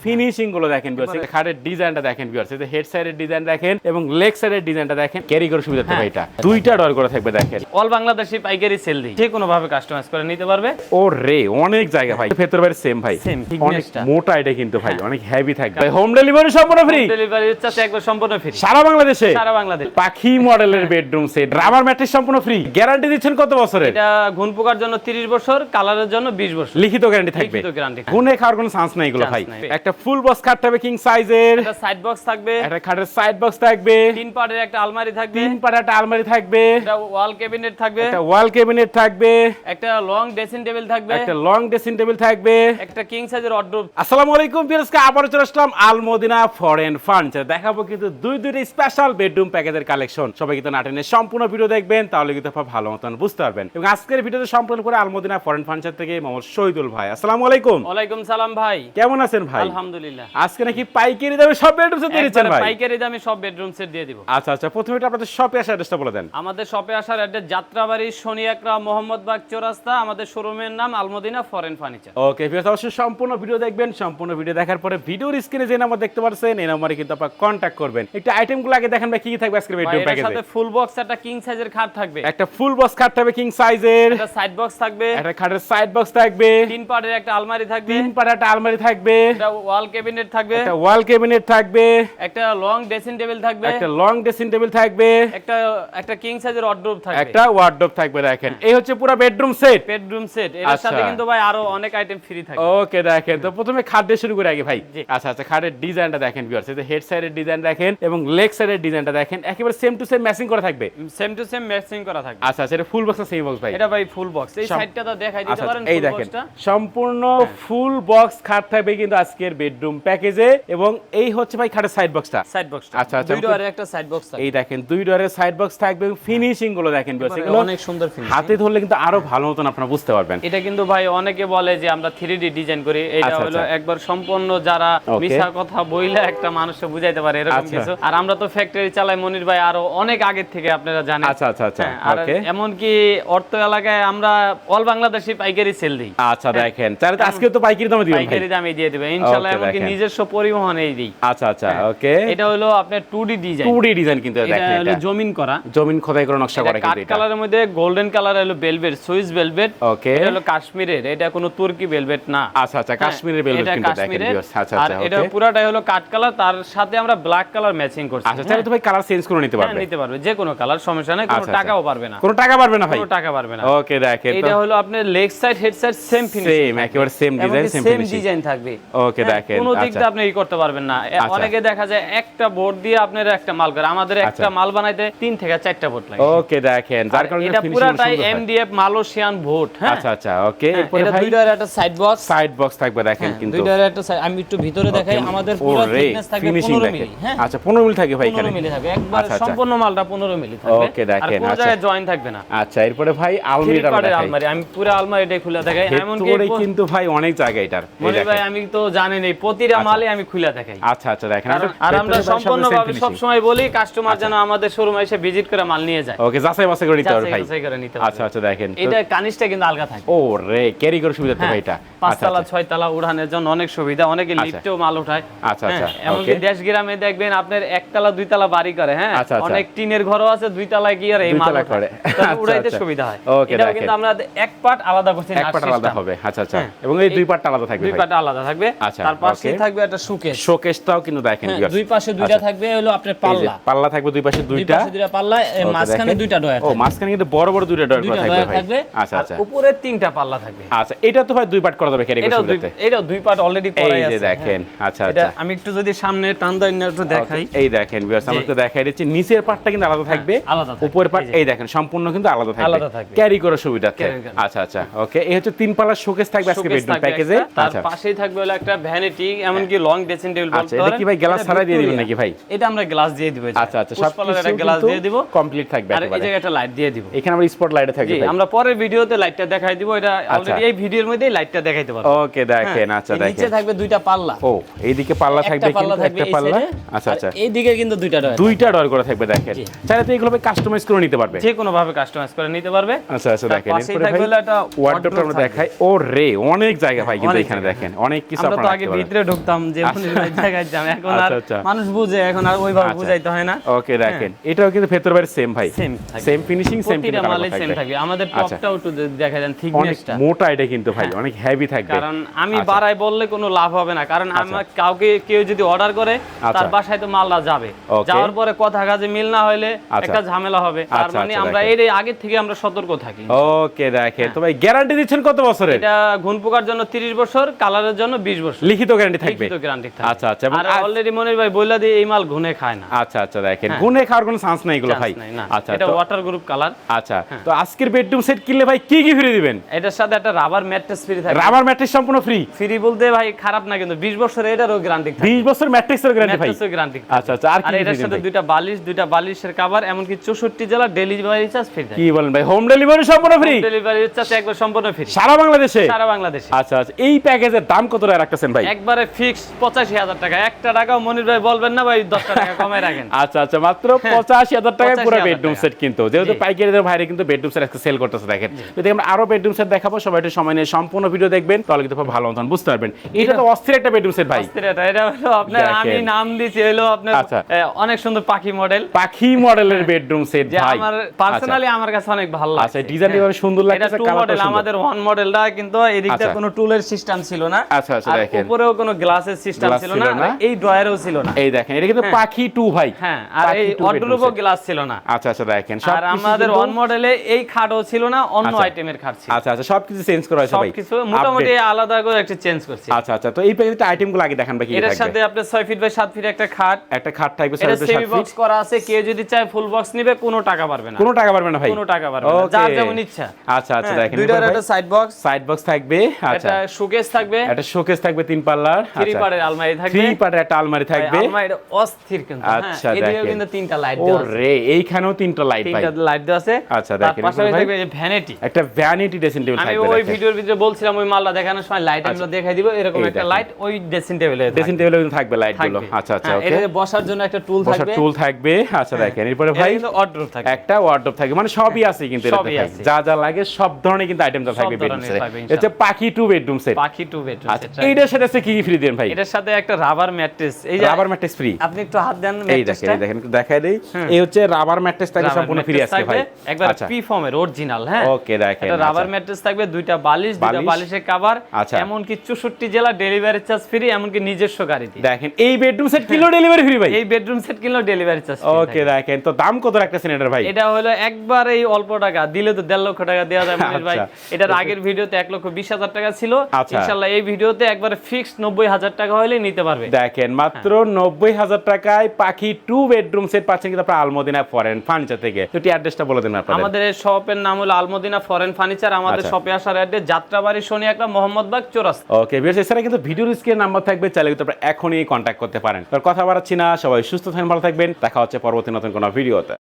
Finishing গুলো দেখেন viewers, খাটের ডিজাইনটা দেখেন ভিউয়ার্স, এই যে হেড সাইডের ডিজাইন দেখেন এবং লেগ সাইডের ডিজাইনটা দেখেন, ক্যারি করে সুবিধা থাকবে। এটা দুইটা ডর করে থাকবে দেখেন। অল বাংলাদেশে পাইকারি সেল দিই, যে কোনো ভাবে কাস্টমাইজ করে নিতে পারবে। ও রে, অনেক জায়গা ভাই, ভেতর বাইরে সেম ভাই, সেম অনেক মোটা এটা কিন্তু ভাই, অনেক হেভি থাকবে ভাই। হোম ডেলিভারি সম্পূর্ণ ফ্রি, ডেলিভারি হচ্ছে একবার সম্পূর্ণ ফ্রি সারা বাংলাদেশে। সারা বাংলাদেশ পাখি মডেলের বেডরুম সেট, রাবার ম্যাট্রেস সম্পূর্ণ ফ্রি। গ্যারান্টি দিচ্ছেন কত বছরের? এটা ঘুন পোকার জন্য 30 বছর, কালারের জন্য 20 বছর লিখিত গ্যারান্টি থাকবে, লিখিত গ্যারান্টি। গুনে খাওয়ার কোনো চান্স নাই এগুলো ভাই। একটা ফুল বক্স খাট থাকবে কিং সাইজের, একটা সাইড বক্স থাকবে, একটা খাটের সাইড বক্স থাকবে, তিন পাটের একটা আলমারি থাকবে, তিন পাটা একটা আলমারি থাকবে, একটা ওয়াল ক্যাবিনেট থাকবে, একটা ওয়াল ক্যাবিনেট থাকবে, একটা লং ড্রেসিং টেবিল থাকবে, একটা লং ড্রেসিং টেবিল থাকবে, একটা কিং সাইজের ওয়ার্ডরোব। আসসালামু আলাইকুম ভিউয়ার্স, আবারও চলে আসলাম আল মদিনা ফরেন ফার্নিচার। দেখাবো কিন্তু দুইটা স্পেশাল বেডরুম প্যাকেজের কালেকশন। সবাই কিন্তু নাটেনের সম্পূর্ণ ভিডিও দেখবেন, তাহলে কিন্তু আপনারা ভালো মতন বুঝতে পারবেন। এবং আজকের ভিডিওতে সম্পূর্ণ করে আল মদিনা ফরেন ফার্নিচার থেকে মোহাম্মদ শহীদুল ভাই। আসসালামু আলাইকুম। ওয়ালাইকুম সালাম ভাই, কেমন আছেন ভাই? আলহামদুলিল্লাহ। আজকে নাকি পাইকারি দামে সব বেডরুম সেট দিয়েছেন ভাই? পাইকারি দামে সব বেডরুম সেট দিয়ে দিব। আচ্ছা আচ্ছা, প্রথমে এটা আপনাদের শপে আসার অ্যাড্রেসটা বলে দেন। আমাদের শপে আসার অ্যাড্রেস যাত্রাবাড়ি শনি একরা মোহাম্মদবাগ চৌরাস্তা। আমাদের শোরুমের নাম Al Madina foreign furniture. Okay viewers, অবশ্যই সম্পূর্ণ ভিডিও দেখবেন। সম্পূর্ণ ভিডিও দেখার পরে ভিডিওর স্ক্রিনে যে নাম্বার দেখতে পাচ্ছেন, এই নম্বরে কিন্তু আপনারা কন্টাক্ট করবেন। একটু আইটেমগুলো আগে দেখেন ভাই, কি কি থাকবে আজকের বেডরুম এর প্যাকেজে। সাথে ফুল বক্স একটা কিং সাইজের খাট থাকবে, একটা ফুল বক্স খাট থাকবে কিং সাইজের, একটা সাইড বক্স থাকবে, একটা খাটের সাইড বক্স থাকবে, তিন পাটের একটা আলমারি থাকবে, তিন পাটা একটা আলমারি থাকবে, একটা ওয়াল ক্যাবিনেট থাকবে, একটা ওয়াল ক্যাবিনেট থাকবে, একটা লং ড্রেসিং টেবিল থাকবে, একটা লং ড্রেসিং টেবিল থাকবে, একটা একটা কিং সাইজের ওয়ার্ডরোব থাকবে, একটা ওয়ার্ডরোব থাকবে। দেখেন এই হচ্ছে পুরো বেডরুম সেট। Bedroom set. এর আচ্ছা। সাথে কিন্তু ভাই আরো অনেক আইটেম ফ্রি থাকবে। ওকে দেখেন, তো প্রথমে খাট দিয়ে শুরু করে আগে ভাই। জি। আচ্ছা আচ্ছা, খাটের ডিজাইনটা দেখেন ভিউয়ার্স, এই যে হেড সাইডের ডিজাইন দেখেন এবং লেগ সাইডের ডিজাইনটা দেখেন, একেবারে সেম টু সেম ম্যাচিং করা থাকবে। সেম টু সেম ম্যাচিং করা থাকবে। আচ্ছা আচ্ছা, এটা ফুল বক্স না সেমি বক্স ভাই? এটা ভাই ফুল বক্স। এই সাইডটা তো দেখাই দিতে আচ্ছা পারেন এই ফুল দেখেন বক্সটা। সম্পূর্ণ ফুল বক্স খাট থাকবে কিন্তু আজকের বেডরুম প্যাকেজে। এবং এই হচ্ছে ভাই খাটের সাইড বক্সটা। সাইড বক্সটা আচ্ছা আচ্ছা, দুই ডোরের একটা সাইড বক্স থাকবে। এই দেখেন দুই ডোরের সাইড বক্স থাকবে। ফিনিশিং গুলো দেখেন ভিউয়ার্স, এগুলো অনেক সুন্দর ফিনিশিং। হাতে ধরলে কিন্তু আরো ভালো মতন আপনারা বুঝতে পারবেন। এটা কিন্তু ভাই অনেকে বলে যে আমরা 3D ডিজাইন করি, এটা আচ্ছা, হলো আচ্ছা। একবার সম্পূর্ণ যারা Okay. মিছা কথা বইলে একটা মানুষকে বুঝাইতে পারে এরকম আচ্ছা। কিছু। আর আমরা তো ফ্যাক্টরি চালাই মনির ভাই আরো অনেক আগে থেকে, আপনারা জানেন। আচ্ছা আচ্ছা আচ্ছা, হ্যাঁ, আর ওকে। এমন কি অর্থ এলাকায় আমরা অল বাংলাদেশে পাইকারি সেল দিই। আচ্ছা দেখেন, তাহলে তো আজকে তো পাইকারি দামে দিবেন ভাই? পাইকারি দামে দিয়ে দিবে ইনশাআল্লাহ। Okay, এমন কি দেখেন। নিজস্ব পরিবহনেই দিই। আচ্ছা আচ্ছা, ওকে। এটা হলো আপনার 2D ডিজাইন। 2D ডিজাইন কিন্তু এটা দেখেন, হলো এটা জমিন করা, জমিন খোদাই করে নকশা করা কাঠ কিন্তু এটা। কালারের মধ্যে গোল্ডেন কালার হলো ভেলভেট, সুইস ভেলভেট। ওকে। এটা হলো কাশ্মীরের, এটা কোনো তুর্কি ভেলভেট না। আচ্ছা আচ্ছা, কাশ্মীরের ভেলভেট এটা কিন্তু দেখেন কাশ্মীরের। ভিউয়ার্স। আচ্ছা আর আচ্ছা, এটা ওকে। পুরাটাই হলো কাঠ কালার, তার সাথে আমরা ব্ল্যাক কালার ম্যাচিং করছি। আচ্ছা, তাহলে তো ভাই কালার চেঞ্জ করে নিতে হ্যাঁ, পারবে? নিতে পারবে যে কোনো কালার, সমস্যা নাই। কোনো আচ্ছা, টাকাও পারবে না, কোনো টাকা পারবে না ভাই? কোনো টাকা পারবে না। ওকে দেখেন, এটা হলো আপনার leg side head side same finishing, same একেবারে same design same same finishing. Design থাকবে। ওকে হ্যাঁ, দেখেন, কোনো দিক আচ্ছা দিয়ে আপনি ই করতে পারবেন না। আচ্ছা। অনেকে দেখা যায় একটা বোর্ড দিয়ে আপনার একটা মাল করে, আমাদের একটা আচ্ছা। মাল বানাইতে 3 থেকে 4টা বোর্ড লাগে। ওকে দেখেন, যার আর কারণে এটা ফিনিশিং পুরাটাই সুন্দর হয়। MDF Malaysian board. হ্যাঁ, আচ্ছা আচ্ছা, ওকে। এরপরে এটা ভাই দুইটার একটা সাইড বক্স, সাইড বক্স থাকবে দেখেন কিন্তু। দুইটার একটা আমি একটু ভিতরে দেখাই। আমাদের পুরো থিকনেস থাকবে 15 মিলি। হ্যাঁ, আচ্ছা 15 মিলি থাকবে ভাই এখানে? 15 মিলি থাকবে, একবার আচ্ছা, আচ্ছা। সম্পূর্ণ মালটা 15 মিলি থাকবে। ওকে আর দেখেন, কোনো আচ্ছা। জায়গায় জয়েন থাকবে না। আচ্ছা, এরপরে ভাই আলমিরাটা থ্রি পার্টের দেখাই। আলমারি, আমি পুরো আলমারিটাই খুলে দেখাই। এমন কি ভেতরে কিন্তু ভাই অনেক জায়গা এটার। এই মনির ভাই দেখেন। আমি তো জানেনই প্রতিটা মালে আমি খুলে দেখাই। আচ্ছা আচ্ছা দেখেন, আর আমরা সম্পূর্ণভাবে সব সময় বলি কাস্টমার যেন আমাদের শোরুমে এসে ভিজিট করে মাল নিয়ে যায়। ওকে, যাচাই বাছাই করে নিতে পারবে ভাই। যাচাই করে নিতে পারবে। আচ্ছা আচ্ছা দেখেন, এটা কানিসটা কিন্তু আলগা থাকে। ও রে, ক্যারি করে সুবিধা তো ভাই এটা। 5 তলা 6 তলা উঠানের জন্য অনেক সুবিধা। অনেকে লিফটেও মাল উঠায়। আচ্ছা আচ্ছা, এমনকি ওকে। দেশ গ্রামে দেখবেন আপনার 1 তলা 2 তলা বাড়ি করে। হ্যাঁ, আচ্ছা, আচ্ছা। অনেক টিনের ঘরও আছে, 2 তলায় গিয়ে আর এই 2 মাল তলা করে। তাহলে উড়াইতে আচ্ছা, সুবিধা হয়। ওকে, এটা দেখেন। কিন্তু আমরা এক পার্ট আলাদা করছি, এক পার্ট আলাদা হবে। আচ্ছা আচ্ছা, এবং এই দুই পার্ট আলাদা থাকবে 2 ভাই। পার্ট আলাদা থাকবে। আচ্ছা, তার পাশেই ওকে। থাকবে একটা শোকেস। শোকেসটাও কিন্তু দেখেন হ্যাঁ, ভিউয়ার্স। দুই পাশে দুইটা থাকবে হলো আপনার পাল্লা। পাল্লা থাকবে দুই পাশে দুই দুইটা। পাশে দুইটা পাল্লা, মাঝখানে দেখেন। দুইটা ডয়ার ও, থাকবে। মাঝখানে কিন্তু বড় বড় দুইটা ডয়ার করা থাকবে ভাই। থাকবে। আচ্ছা আর আচ্ছা, উপরে 3টা পাল্লা থাকবে। আচ্ছা। এটা তো ভাই দুই পার্ট করা যাবে ক্যারি করে সুবিধাতে। এটাও 2 পার্ট অলরেডি করাই এই আছে। যে দেখেন, আচ্ছা এটা আচ্ছা। আমি একটু যদি সামনে টান দেই না একটু দেখাই। এই দেখেন ভিউয়ার্স, আমরা তো দেখাই দিচ্ছি নিচের পার্টটা কিন্তু আলাদা থাকবে, আলাদা থাকবে। উপরের পার্ট এই দেখেন সম্পূর্ণ কিন্তু আলাদা আলাদা থাকবে থাকবে। ক্যারি করে সুবিধাতে। Carry করে। আচ্ছা আচ্ছা, ওকে। এই হচ্ছে 3 পাল্লার শোকেস থাকবে আজকে শোকেস বেডরুম থাকবে প্যাকেজে। একটা, তার আচ্ছা পাশেই থাকবে হলো একটা ভ্যানিটি, এমনকি লং ড্রেসিং টেবিল বলতে আচ্ছা, এটা পারেন। কি ভাই গ্লাস ছাড়াই দিয়ে দিবেন নাকি ভাই? এটা আমরা গ্লাস দিয়ে দিব। আচ্ছা আচ্ছা, সব একটা গ্লাস দিয়ে দিব, কমপ্লিট থাকবে আর এই একেবারে। জায়গায় একটা লাইট দিয়ে দিব। এখানে আমরা স্পট লাইটে থাকবে জি, ভাই। আমরা পরের ভিডিওতে লাইটটা দেখাই দিব। এটা অলরেডি এই ভিডিওর মধ্যেই লাইটটা দেখাইতে পারবো। ওকে দেখেন, আচ্ছা এই নিচে দেখেন। থাকবে 2টা পাল্লা। ও, এইদিকে পাল্লা থাকবে একটা পাল্লা কিন্তু, থাকবে একটা এই পাল্লা। সাইডে, আচ্ছা আর আচ্ছা, এই দিকে কিন্তু 2টা ডয়ার। দুইটা ডয়ার করে থাকবে দেখেন। জি। চাইলে তো এগুলো কাস্টমাইজ করে নিতে পারবে। যে কোনো ভাবে কাস্টমাইজ করে নিতে পারবে। আচ্ছা আচ্ছা তার দেখেন, পাশেই এরপরে থাকবে ভাই হলো একটা ওয়ার্ডরোবটা আমরা থাকবে। দেখাই। ও রে, অনেক জায়গা ভাই কিন্তু অনেক এখানে জায়গা। দেখেন, অনেক কিছু আমরা তো আপনারা আগে করেন ভিতরে ঢুকতাম যে মনির ভাই জায়গায় যাম, এখন আর আচ্ছা, আচ্ছা। মানুষ বুঝে, এখন আর ওইভাবে আচ্ছা। বুঝাইতে হয় না। ওকে দেখেন এটাও কিন্তু ভেতর বাইরে সেম ভাই, সেম থাকবে, সেম ফিনিশিং, সেম প্রতিটা মালে সেম থাকবে। আমাদের টপটাও একটু দেখা যান অনেক থিকনেসটা, মোটা এটা কিন্তু ভাই, অনেক হেভি থাকবে। কারণ আমি আচ্ছা। বাড়াই বললে কোনো লাভ হবে না, কারণ আমার কাউকে কেউ যদি অর্ডার করে তার বাসায় তো মালটা যাবে, Okay. যাওয়ার পরে কথা কাজে মিল না হলে আচ্ছা। একটা ঝামেলা হবে। তার আচ্ছা, মানে আচ্ছা, আমরা দেখেন। এর আগে থেকে আমরা সতর্ক থাকি। ওকে দেখেন তো ভাই গ্যারান্টি দিচ্ছেন কত বছরের? এটা ঘুন পোকার জন্য 30 বছর, কালারের জন্য 20 বছর লিখিত গ্যারান্টি থাকবে? লিখিত গ্যারান্টি থাকবে। আচ্ছা আচ্ছা। এবং আর অলরেডি মনির ভাই বইলা দিয়ে এই মাল ঘুনে খায় না। আচ্ছা আচ্ছা দেখেন গুনে খাওয়ার কোনো চান্স নাই এগুলো ভাই। Chance নাই, না। আচ্ছা এটা তো ওয়াটার গ্রুপ কালার। আচ্ছা তো আজকের বেডরুম সেট কিনলে ভাই কি কি ফ্রি দিবেন? এটার সাথে একটা রাবার ম্যাট্রেস ফ্রি থাকবে। রাবার ম্যাট্রেস সম্পূর্ণ ফ্রি? ফ্রি বলতে ভাই খারাপ না, কিন্তু 20 বছর এটারও গ্যারান্টি থাকবে। 20 বছর ম্যাট্রেসের গ্যারান্টি ভাই? ম্যাট্রেসের গ্যারান্টি। আচ্ছা আচ্ছা। আর কি আর এটার সাথে দুইটা বালিশের কভার, এমনকি 64 জেলা ডেলিভারি চার্জ ফ্রি থাকে। কি বলেন ভাই, হোম ডেলিভারি সম্পূর্ণ ফ্রি? ডেলিভারি চার্জ একবার সম্পূর্ণ ফ্রি সারা বাংলাদেশে? সারা বাংলাদেশে। আচ্ছা আচ্ছা। এই প্যাকেজের দাম কত টাকা রাখতেছেন ভাই? একবারে ফিক্স 85,000 টাকা। একটা টাকাও মনির ভাই বলবেন না ভাই 10 টাকা কমায় রাখেন। আচ্ছা আচ্ছা, মাত্র 85,000 টাকায় পুরো 85,000 বেডরুম টাকা। সেট কিন্তু, যেহেতু জি। পাইকারিদের ভাইরে কিন্তু বেডরুম সেট আজকে সেল করতেছে। দেখেন যদি আমরা আরো বেডরুম সেট দেখাবো, সবাই একটু সময় নিয়ে সম্পূর্ণ ভিডিও দেখবেন, তাহলে কিন্তু খুব ভালো মতন বুঝতে পারবেন। এটা তো অস্থির একটা বেডরুম সেট ভাই। এটা হলো আপনার, আমি দেখেন। নাম দিয়েছি হলো আপনার আচ্ছা। অনেক সুন্দর পাখি মডেল, পাখি মডেলের বেডরুম সেট যে ভাই। আমার পার্সোনালি আমার কাছে অনেক ভালো লাগে। আচ্ছা, ডিজাইনটা এভাবে সুন্দর এটা লাগতেছে, 2 কালারটা মডেল। সুন্দর। আমাদের 1 মডেলটা কিন্তু এদিকটা আচ্ছা। কোনো টুলের সিস্টেম ছিল না। আচ্ছা আচ্ছা আর দেখেন। উপরেও কোনো গ্লাসের সিস্টেম গ্লাস ছিল ছিল না, না। আর এই ড্রয়ারও ছিল না। এই দেখেন এটা কিন্তু পাখি 2 ভাই। হ্যাঁ, আর পাখি এই 2 bedroom অড্রোবও set। গ্লাস ছিল না। আচ্ছা আচ্ছা দেখেন আর আমাদের 1 মডেলে এই খাটও ছিল না, অন্য আচ্ছা। আইটেমের খাট ছিল। আচ্ছা আচ্ছা, সবকিছু চেঞ্জ করা হয়েছে ভাই? সবকিছু মোটামুটি আলাদা করে একটা চেঞ্জ করছি। আচ্ছা আচ্ছা। তো এই প্যাকেজের আইটেমগুলো আগে দেখান ভাই, কি এর থাকবে? সাথে আপনার 6 ফিট বাই 7 ফিট একটা খাট, একটা খাট থাকবে, এটা 7 বাই সেমি 7 বক্স ফিট। করা আছে। কেউ যদি চায় ফুল বক্স নিবে, কোনো টাকা পারবে না। কোনো টাকা পারবে না ভাই? কোনো টাকা পারবে না, যার যেমন ইচ্ছা। আচ্ছা আচ্ছা দেখেন দুইটার একটা সাইড বক্স, সাইড বক্স থাকবে। আচ্ছা, একটা শোকেস থাকবে, একটা শোকেস থাকবে 3 পাল্লার। 3 পারের আলমারি থাকবে। 3 পারের একটা আলমারি থাকবে। আলমারিটা অস্থির কিন্তু। আচ্ছা, এদিকেও দেখেন। কিন্তু 3টা লাইট দেওয়া আছে। ওরে এইখানেও 3টা লাইট ভাই। 3টা লাইট দেওয়া আছে। আচ্ছা, তার দেখেন, পাশাপাশি ভাই। থাকবে এই ভ্যানিটি। একটা ভ্যানিটি ড্রেসিং টেবিল আমি থাকবে। ওই দেখেন। ভিডিওর ভিতরে বলছিলাম ওই মালটা দেখানোর সময় লাইট আমরা দেখাই দিব, এরকম এই একটা দেখেন। লাইট ওই ড্রেসিং টেবিলে ড্রেসিং টেবিলে কিন্তু থাকবে লাইট গুলো। আচ্ছা আচ্ছা ওকে। এটা বসার জন্য একটা টুল বসার থাকবে। টুল থাকবে। আচ্ছা দেখেন এরপরে ভাই এটা কিন্তু ওয়ার্ডরোব থাকবে। একটা ওয়ার্ডরোব থাকবে, মানে সবই আছে কিন্তু এটাতে সবই ভাই। আছে। যা যা লাগে সব ধরনের কিন্তু আইটেম থাকবে সব বেডরুম ধরনের সেটে। থাকবে, এটা হচ্ছে পাখি 2 বেডরুম সেট। পাখি 2 বেডরুম আচ্ছা সেট। এইটার সাথে আছে কি কি ফ্রি দেন ভাই? এটার সাথে একটা রাবার ম্যাট্রেস। এই যে রাবার ম্যাট্রেস ফ্রি? আপনি একটু হাত দেন এই দেখেন, ম্যাট্রেসটা। এই দেখেন একটু দেখাই দেই। এই হচ্ছে রাবার ম্যাট্রেস থাকবে সম্পূর্ণ ফ্রি আছে ভাই। একবার আচ্ছা পি ফর্মের অরিজিনাল। হ্যাঁ, ওকে দেখেন। এটা রাবার ম্যাট্রেস থাকবে, দুইটা বালিশ, দুইটা বালিশ। বালিশের কভার, আচ্ছা। এমনকি 64 জেলা ডেলিভারি চার্জ ফ্রি, এমনকি নিজস্ব গাড়িতে। দেখেন এই bedroom set kilo delivery free ভাই? এই বেডরুম সেট কিনলেও ডেলিভারি চার্জ ওকে দেখেন। তো দাম কত রাখতেছেন এটার ভাই? এটা হলো একবার এই অল্প টাকা দিলে তো 1.5 লক্ষ টাকা দেওয়া যায় মনির ভাই। আচ্ছা। এটার আগের ভিডিওতে 1,20,000 টাকা ছিল। আচ্ছা। ইনশাআল্লাহ এই ভিডিওতে একবারে ফিক্সড 90,000 টাকা হলে নিতে পারবে। দেখেন মাত্র 90,000 টাকায় পাখি 2 বেডরুম সেট পাচ্ছেন কিন্তু আপনার আলমদিনা ফরেন ফার্নিচার থেকে। তো এটি অ্যাড্রেসটা বলে দেন আপনাদের। আমাদের এই শপের নাম হলো আলমদিনা ফরেন ফার্নিচার। আমাদের আচ্ছা। শপে আসার অ্যাড্রেস যাত্রাবাড়ি শনি একটা মোহাম্মদবাগ চৌরাস্তা। ওকে ভিউয়ার্স, এছাড়া কিন্তু ভিডিওর স্ক্রিনে নাম্বার থাকবে, চাইলে কিন্তু আপনারা এখনই কন্ট্যাক্ট করতে পারেন। তো আর কথা বাড়াচ্ছি না, সবাই সুস্থ থাকেন, ভালো থাকবেন। দেখা হচ্ছে পরবর্তী নতুন কোনো ভিডিওতে।